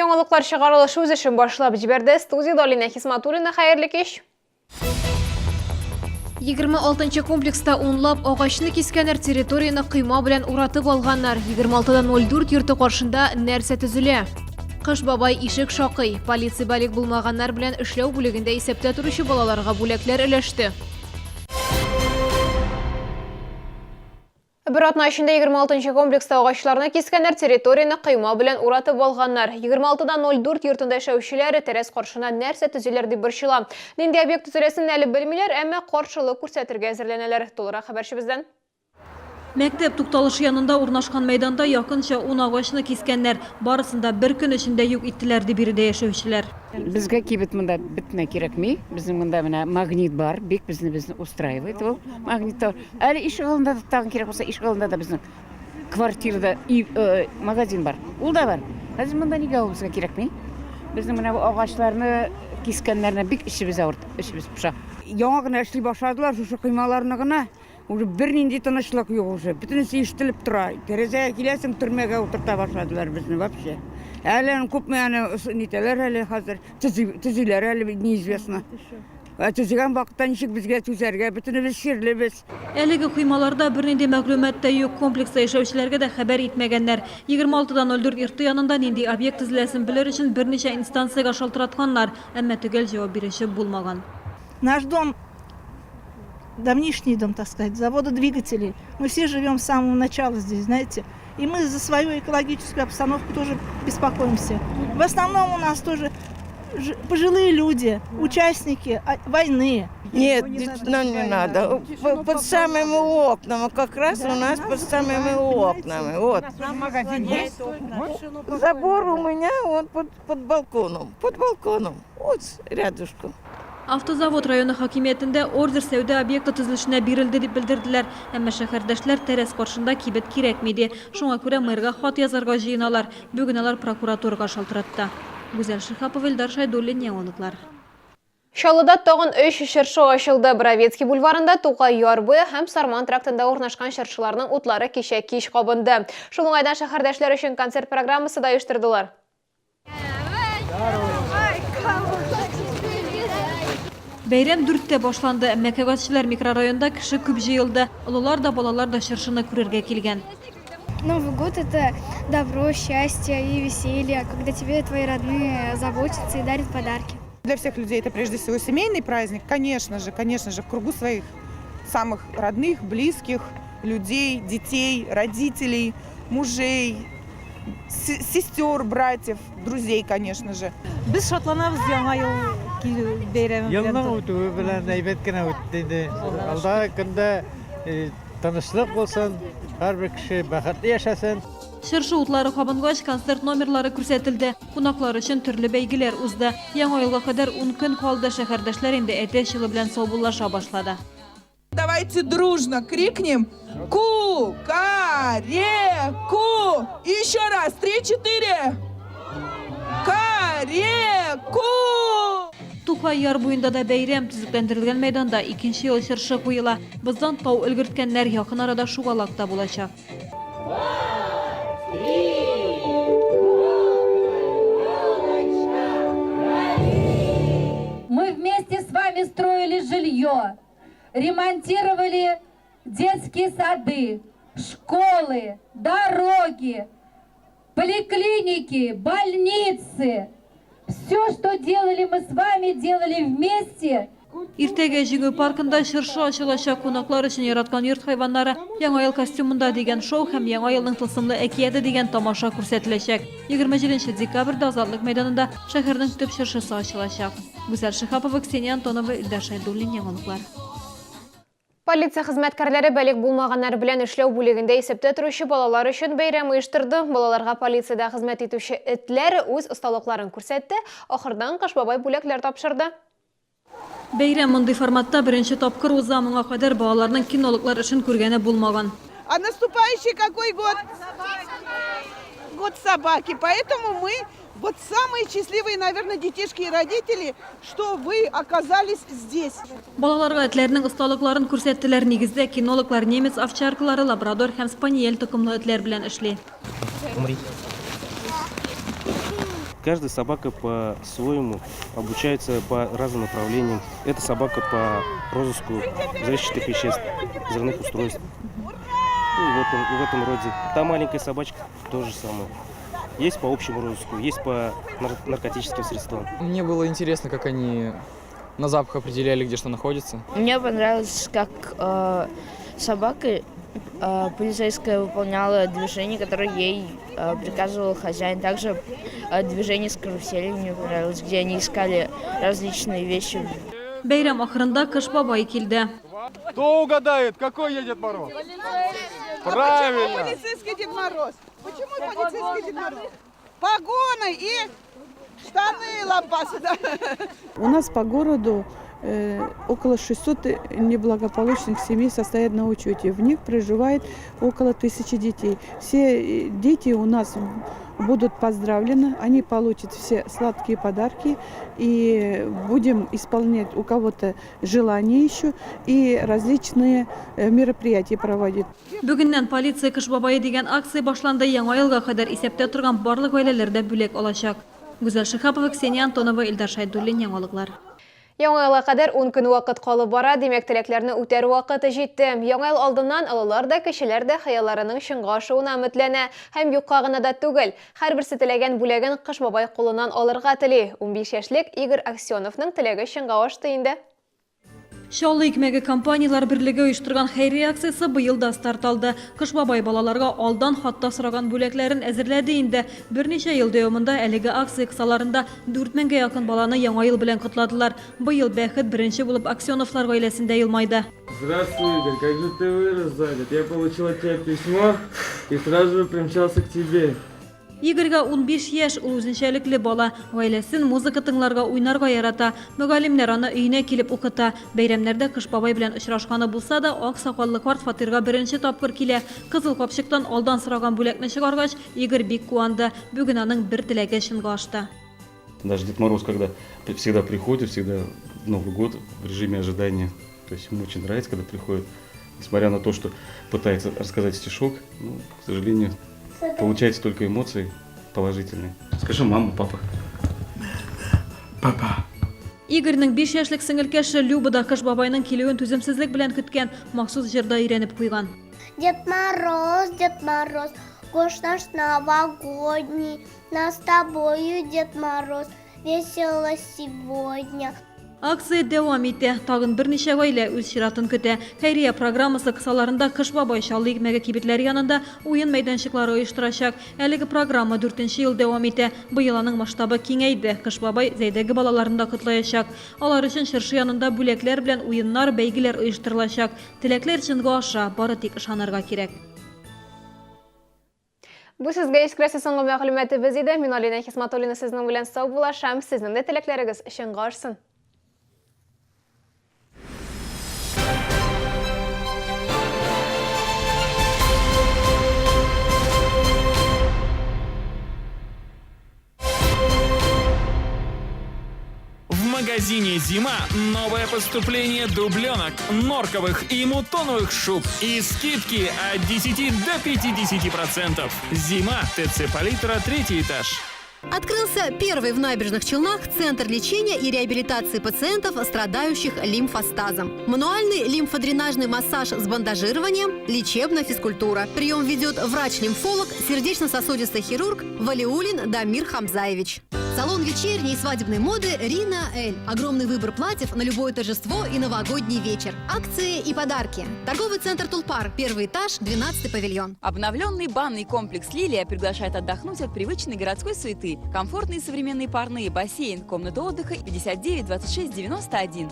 Яңалыклар чыгарылышы үз эшен башлап җибәрде. Студияда Алина Хисматуллина, хәерле кич. 26 комплекста унлап агачны кискәннәр территорияны кыйма белән уратып алганнар. 26:04 йорты каршында нәрсә төзелә? Кыш бабай ишек шакый. Полиция балик булмаганнар белән эшләү бүлегендә исәптә торучы балаларга бүләкләр өләште. Бер атна эчендә 26 комплекста агачларны кискәннәр территорияны кыйма белән уратып алганнар. 26:04 йортында яшәүчеләр тәрәс каршына нәрсә төзеләр дип борчыла. Нинди объект төзеләсен әле белмиләр, әмма каршылык күрсәтергә әзерләнәләр. Тулырак хәбәрчебездән. Мәктәп тукталышы янында урнашкан мәйданда якынча 10 агачны кискәннәр. Барысында бер көн эчендә юк иттеләр дип биредә яшәүчеләр. Безгә кибет монда битне кирәкми. Безнең монда менә магнит бар, бик безне устраивает ул. Магниттар. Әле ишек алдында да тагын кирәк булса, ишек алдында да безнең квартирада магазин бар. Ул да бар. Хәзер монда нигә ул безгә кирәкми? Безнең менә бу агачларны кискәннәрне бик ишебез авырт, ишебез пуша. Яңа гына эшли башладылар, шушы кыймаларны гына. Уже бер нинди тынычлык юк уже. Бөтенесе ишетелеп тора. Тәрәзәгә киләсең, төрмәгә утырта башладылар безне вообще. Әле күпме аны нитәләр әле хәзер төзиләр әле неизвестно. Төзегән вакытта ничек безгә түзәргә, бөтенебез ширлебез. Әлеге кыймаларда бернинди мәгълүмат та юк, комплекста яшәүчеләргә дә хәбәр итмәгәннәр. 26:04 йорты янында нинди объект төзеләсен белер өчен берничә инстанциягә шалтыратканнар, әмма төгәл җавап бирүче булмаган. Наш дом, давнишний дом, так сказать, завода двигателей. Мы все живем с самого начала здесь, знаете. И мы за свою экологическую обстановку тоже беспокоимся. В основном у нас тоже пожилые люди, участники войны. Нет, нам не надо. Под самыми окнами, как раз у нас под самыми окнами. Вот. Забор у меня вот под балконом. Под балконом. Вот рядышком. Автозавод районы хакимиятендә ордер сәүдә объекты төзелешенә бирелде дип белдерделәр. Әмма шәһәрдәшләр тәрәс каршында кибет кирәкмиде. Шуңа күрә мэрга хат язарга җыеналар. Бүген алар прокуратурага шалтыратты. Гүзәл Шихапова, Илдар Шайдуллин, Яңалыклар. Чаллыда тагын 3 чыршы ачылды. Бровецкий бульварында Тукай ярбы һәм Сарман трактында урнашкан чыршыларның утлары кичә кич кабынды. Шул уңайдан шәһәрдәшләр өчен концерт программасы да оештырдылар. Бәйрәм 4-тә башланды. Мәкәгатьчеләр микрорайонда кеше күп җыелды. Олылар да, балалар да чыршыны күрергә килгән. Новый год – это добро, счастье и веселье, когда тебе твои родные заботятся и дарят подарки. Для всех людей это прежде всего семейный праздник, конечно же, в кругу своих самых родных, близких людей, детей, родителей, мужей, сестер, братьев, друзей, конечно же. Без шатланабыз яңа ел бәйрәме белән. Елның үтүе белән әйбәт кенә үтте. Алда көндә тынычлык булсын, һәрбер кеше бәхетле яшәсен. Чыршы утлары кабынгач, концерт номерлары күрсәтелде. Кунаклар өчен төрле бәйгеләр узды. Яңа елга кадәр 10 көн калды, шәһәрдәшләр инде әтәч елы белән саубуллаша башлады. Давайте дружно крикнем «Ку-ка-ре-ку!» Еще раз, 3-4. Ка-ре-ку! Тукай яр буенда да бәйрәм төзекләндерелгән мәйданда 2нче ел чыршы куела. Быздан тау өлгерткәннәр якын арада шугалакта булачак. Мы вместе с вами строили жилье, ремонтировали детские сады, школы, дороги, поликлиники, больницы. Все, что делали мы с вами, делали вместе. Иртәгә җиңү паркында чыршы ачылачак, кунаклар өчен яраткан йорт хайваннары, яңа ел костюмында дигән шоу һәм яңа елның тылсымлы әкияте дигән тамаша күрсәтеләчәк. 27 декабрьдә Азатлык мәйданында шәһәрнең төп чыршысы ачылачак. Гүзәл Шихапова, Ксения Антонова, Илдар Шайдуллин, Яңалыклар. Полиция хезмәткәрләре бәлик булмаганнар белән эшләү бүлегендә исәптә торучы балалар өчен бәйрәм оештырды. Балаларга полициядә хезмәт итүче этләр үз осталыкларын күрсәтте. Ахырдан Кыш бабай бүләкләр тапшырды. Бәйрәм мондый форматта беренче тапкыр уза, моңа кадәр балаларның кинолыклар өчен күргәне булмаган. А наступающий какой год? Год собаки. Поэтому мы вот самые счастливые, наверное, детишки и родители, что вы оказались здесь. Балаларга этләрнең осталыкларын күрсәттеләр. Нигездә кинологлар немец овчаркалары, лабрадор һәм спаниель тукымлы этләр белән эшли. Каждая собака по-своему обучается по разным направлениям. Эта собака по розыску взрывчатых веществ, взрывных устройств. В этом роде. Та маленькая собачка то же самое. Есть по общему розыску, есть по наркотическим средствам. Мне было интересно, как они на запах определяли, где что находится. Мне понравилось, как собака полицейская выполняла движения, которые ей приказывал хозяин. Также движение с каруселью мне понравилось, где они искали различные вещи. Бәйрәм ахырында Кыш бабай килде. Кто угадает, какой едет Мороз? Правильно. Почему полицейский Дед Мороз? Почему полицейский Дед Мороз? Погоны и штаны лампасы. Да? У нас по городу около 600 неблагополучных семей состоят на учете. В них проживает около 1000 детей. Все дети у нас будут поздравлены, они получат все сладкие подарки и будем исполнять у кого-то желания еще и различные мероприятия проводить. Бүгеннән полиция Кыш бабайы дигән акция башланды. Яңа елга кадәр исәптә торган барлык гаиләләрдә бүләк алачак. Гүзәл Шихапова, Ксения Антонова, Илдар Шайдуллин, яңалыклар. Яңа елга кадәр 10 көн вакыт калып бара, димәк теләкләрне үтәр вакыты җитте. Яңа ел алдыннан алалар да, кешеләр дә хыялларының чынга ашуына өметләнә. Һәм юкка гына да түгел. Һәрберсе теләгән бүләген Кыш бабай кулыннан алырга тели. 15 яшьлек Игорь Аксеновның теләге чынга ашты инде. Шаллы икмәге компаниялар берлеге оештырган хәйри акциясе быел да старт алды. Кыш бабай балаларга алдан хатта сораган бүләкләрен әзерләде инде. Берничә ел дәвамында әлеге акция кысаларында 4000-гә якын баланы яңа ел белән котладылар. Быел бәхет беренче булып Аксеновлар гаиләсендә елмайды. Здравствуй, Игорь, как же ты вырос за год? Я получил от тебя письмо и сразу же примчался к тебе. Игорьга 15 яшь, ул үзенчәлекле бала. Гаиләсен музыка тыңларга, уйнарга ярата. Мөгаллимнәр аны өенә килеп укыта. Бәйрәмнәрдә Кыш бабай белән очрашканы булса да, ак сакаллы карт фатирга беренче тапкыр килә. Кызыл капчыктан алдан сораган бүләкне чыгаргач, Игорь бик куанды. Бүген аның бер теләге чынга ашты. Даже Дед Мороз, когда всегда приходит, всегда Новый год в режиме ожидания. То есть ему очень нравится, когда приходит. Несмотря на то, что пытается рассказать стишок, ну, к сожалению, получается только эмоции положительные. Скажи мама, папа. Папа. Игорьның 5 яшьлек сеңелкәше Люба да Кыш бабайның килүен түземсезлек белән көткән, махсус җырда өйрәнеп куйган. Дед Мороз, гош наш новогодний, нас с тобою, Дед Мороз, весело сегодня. Акция дәвам итә. Тагын берничә гаилә үз чиратын көтә. Хәйрия программасы кысаларында Кыш бабай Шаллы икмәге кибетләре янында уен мәйданчыклары оештырачак. Әлеге программа 4нче ел дәвам итә. Быел аның масштабы киңәйде. Кыш бабай зәйдәге балаларын да котлаячак. Алар өчен чыршы янында бүләкләр белән уеннар, бәйгеләр оештырылачак. Теләкләр чынга аша, бары тик ышанырга кирәк. Бу сезгә искрәсе соңгы мәгълүматыбыз иде. Мин Алина Хисматуллина сезнең белән сау булашам. Сезнең дә теләкләрегез чынга ашсын. В магазине «Зима» новое поступление дубленок, норковых и мутоновых шуб и скидки от 10 до 50%. «Зима», ТЦ Палитра, 3-й этаж. Открылся первый в Набережных Челнах центр лечения и реабилитации пациентов, страдающих лимфостазом. Мануальный лимфодренажный массаж с бандажированием, лечебная физкультура. Прием ведет врач-лимфолог, сердечно-сосудистый хирург Валиулин Дамир Хамзаевич. Салон вечерней и свадебной моды «Рина Эль». Огромный выбор платьев на любое торжество и новогодний вечер. Акции и подарки. Торговый центр «Тулпар», 1-й этаж, 12-й павильон. Обновленный банный комплекс «Лилия» приглашает отдохнуть от привычной городской суеты. Комфортные современные парные, бассейн, комната отдыха 59 26 91.